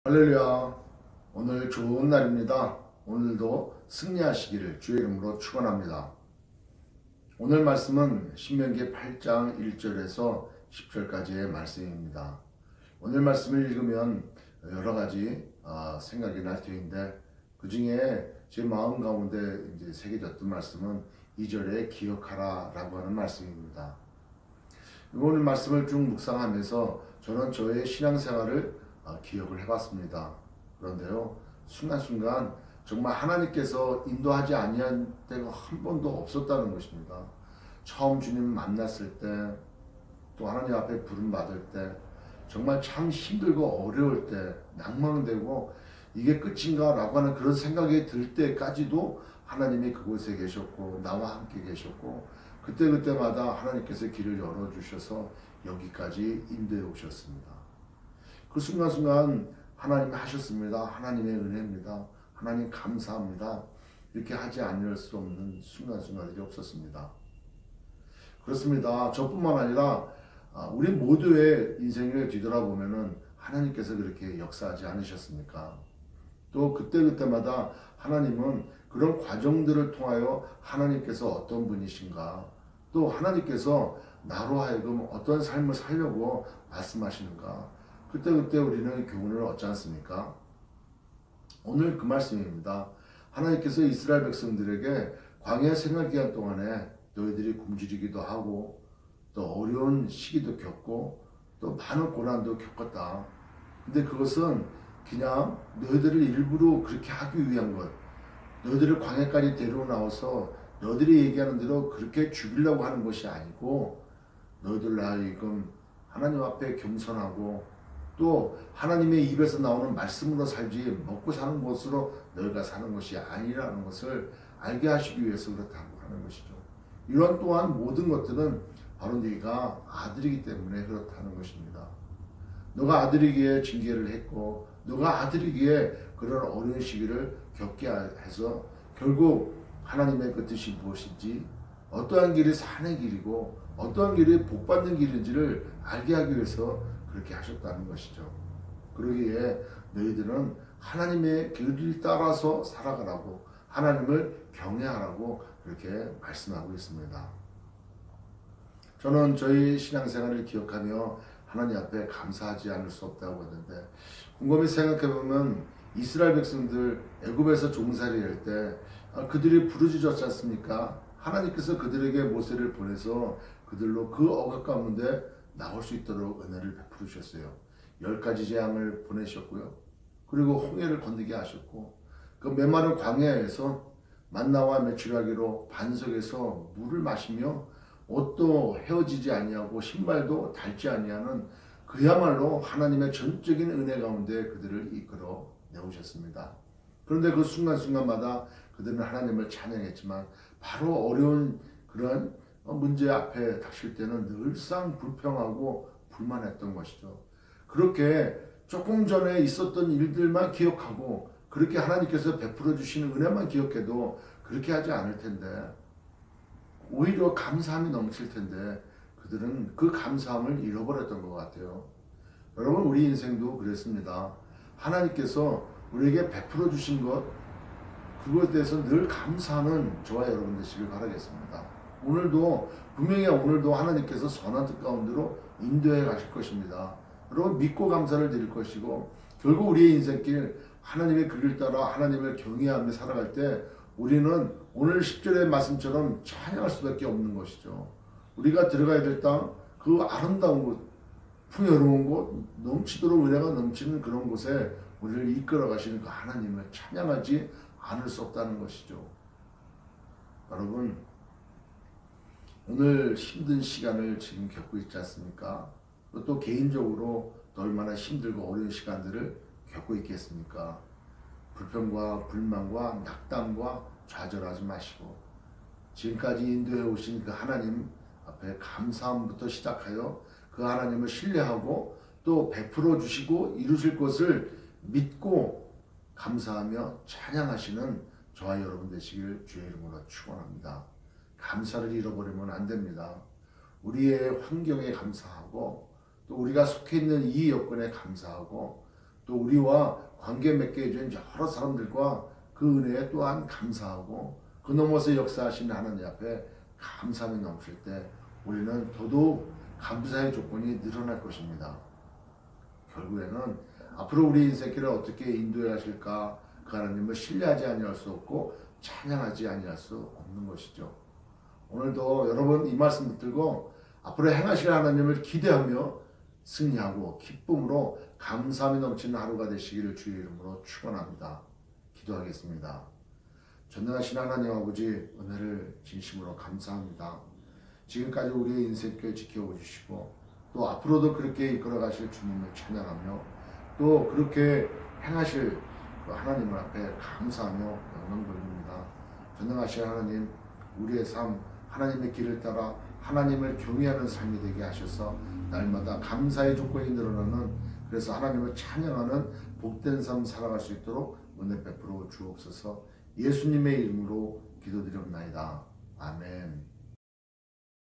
할렐루야. 오늘 좋은 날입니다. 오늘도 승리하시기를 주의 이름으로 축원합니다. 오늘 말씀은 신명기 8장 1절에서 10절까지의 말씀입니다. 오늘 말씀을 읽으면 여러 가지 생각이 날 터인데 그 중에 제 마음 가운데 이제 새겨졌던 말씀은 2절에 기억하라 라고 하는 말씀입니다. 오늘 말씀을 쭉 묵상하면서 저는 저의 신앙생활을 기억을 해봤습니다. 그런데요, 순간순간 정말 하나님께서 인도하지 아니한 때가 한 번도 없었다는 것입니다. 처음 주님 만났을 때, 또 하나님 앞에 부름 받을 때, 정말 참 힘들고 어려울 때, 낭망되고 이게 끝인가 라고 하는 그런 생각이 들 때까지도 하나님이 그곳에 계셨고 나와 함께 계셨고 그때마다 하나님께서 길을 열어주셔서 여기까지 인도해 오셨습니다. 그 순간순간 하나님이 하셨습니다. 하나님의 은혜입니다. 하나님 감사합니다. 이렇게 하지 않을 수 없는 순간순간들이 없었습니다. 그렇습니다. 저뿐만 아니라 우리 모두의 인생을 뒤돌아보면은 하나님께서 그렇게 역사하지 않으셨습니까? 또 그때마다 하나님은 그런 과정들을 통하여 하나님께서 어떤 분이신가, 또 하나님께서 나로 하여금 어떤 삶을 살려고 말씀하시는가, 그때 우리는 교훈을 얻지 않습니까? 오늘 그 말씀입니다. 하나님께서 이스라엘 백성들에게 광야 생활 기간 동안에 너희들이 굶주리기도 하고 또 어려운 시기도 겪고 또 많은 고난도 겪었다. 근데 그것은 그냥 너희들을 일부러 그렇게 하기 위한 것, 너희들을 광야까지 데리고 나와서 너희들이 얘기하는 대로 그렇게 죽이려고 하는 것이 아니고 너희들 하여금 하나님 앞에 겸손하고 또 하나님의 입에서 나오는 말씀으로 살지 먹고 사는 것으로 너희가 사는 것이 아니라는 것을 알게 하시기 위해서 그렇다고 하는 것이죠. 이런 또한 모든 것들은 바로 네가 아들이기 때문에 그렇다는 것입니다. 너가 아들이기에 징계를 했고 너가 아들이기에 그런 어려운 시기를 겪게 해서 결국 하나님의 그 뜻이 무엇인지 어떠한 길이 산의 길이고 어떠한 길이 복받는 길인지를 알게 하기 위해서 그렇게 하셨다는 것이죠. 그러기에 너희들은 하나님의 길을 따라서 살아가라고 하나님을 경외하라고 그렇게 말씀하고 있습니다. 저는 저희 신앙생활을 기억하며 하나님 앞에 감사하지 않을 수 없다고 하는데 곰곰이 생각해보면 이스라엘 백성들 애굽에서 종살이 할 때 그들이 부르짖었지 않습니까? 하나님께서 그들에게 모세를 보내서 그들로 그 억압 가운데 나올 수 있도록 은혜를 베풀어 주셨어요. 10가지 재앙을 보내셨고요. 그리고 홍해를 건너게 하셨고 그 메마른 광야에서 만나와 메추라기로 반석에서 물을 마시며 옷도 헤어지지 아니하고 신발도 닳지 아니하는 그야말로 하나님의 전적인 은혜 가운데 그들을 이끌어 내오셨습니다. 그런데 그 순간순간마다 그들은 하나님을 찬양했지만 바로 어려운 그런 문제 앞에 닥칠 때는 늘상 불평하고 불만했던 것이죠. 그렇게 조금 전에 있었던 일들만 기억하고 그렇게 하나님께서 베풀어 주시는 은혜만 기억해도 그렇게 하지 않을 텐데 오히려 감사함이 넘칠 텐데 그들은 그 감사함을 잃어버렸던 것 같아요. 여러분 우리 인생도 그랬습니다. 하나님께서 우리에게 베풀어 주신 것 그것에 대해서 늘 감사하는 저와 여러분 되시길 바라겠습니다. 오늘도 분명히 오늘도 하나님께서 선한 뜻 가운데로 인도해 가실 것입니다. 여러분 믿고 감사를 드릴 것이고 결국 우리의 인생길 하나님의 길을 따라 하나님을 경외하며 살아갈 때 우리는 오늘 10절의 말씀처럼 찬양할 수밖에 없는 것이죠. 우리가 들어가야 될 땅, 그 아름다운 곳, 풍요로운 곳, 넘치도록 은혜가 넘치는 그런 곳에 우리를 이끌어 가시는 그 하나님을 찬양하지 않을 수 없다는 것이죠. 여러분 오늘 힘든 시간을 지금 겪고 있지 않습니까? 또 개인적으로 또 얼마나 힘들고 어려운 시간들을 겪고 있겠습니까? 불평과 불만과 낙담과 좌절하지 마시고 지금까지 인도해 오신 그 하나님 앞에 감사함부터 시작하여 그 하나님을 신뢰하고 또 베풀어 주시고 이루실 것을 믿고 감사하며 찬양하시는 저와 여러분 되시길 주의 이름으로 축원합니다. 감사를 잃어버리면 안 됩니다. 우리의 환경에 감사하고 또 우리가 속해 있는 이 여건에 감사하고 또 우리와 관계 맺게 해준 여러 사람들과 그 은혜에 또한 감사하고 그 넘어서 역사하신 하나님 앞에 감사함이 넘칠 때 우리는 더더욱 감사의 조건이 늘어날 것입니다. 결국에는 앞으로 우리 인생길을 어떻게 인도해 가실까 그 하나님을 신뢰하지 아니할 수 없고 찬양하지 아니할 수 없는 것이죠. 오늘도 여러분 이 말씀 붙들고 앞으로 행하실 하나님을 기대하며 승리하고 기쁨으로 감사함이 넘치는 하루가 되시기를 주의 이름으로 축원합니다. 기도하겠습니다. 전능하신 하나님 아버지 은혜를 진심으로 감사합니다. 지금까지 우리의 인생길 지켜주시고 또 앞으로도 그렇게 이끌어 가실 주님을 찬양하며 또 그렇게 행하실 그 하나님 앞에 감사하며 영광 돌립니다. 전능하신 하나님 우리의 삶 하나님의 길을 따라 하나님을 경외하는 삶이 되게 하셔서 날마다 감사의 조건이 늘어나는 그래서 하나님을 찬양하는 복된 삶 살아갈 수 있도록 은혜 베풀어 주옵소서. 예수님의 이름으로 기도드립니다. 아멘.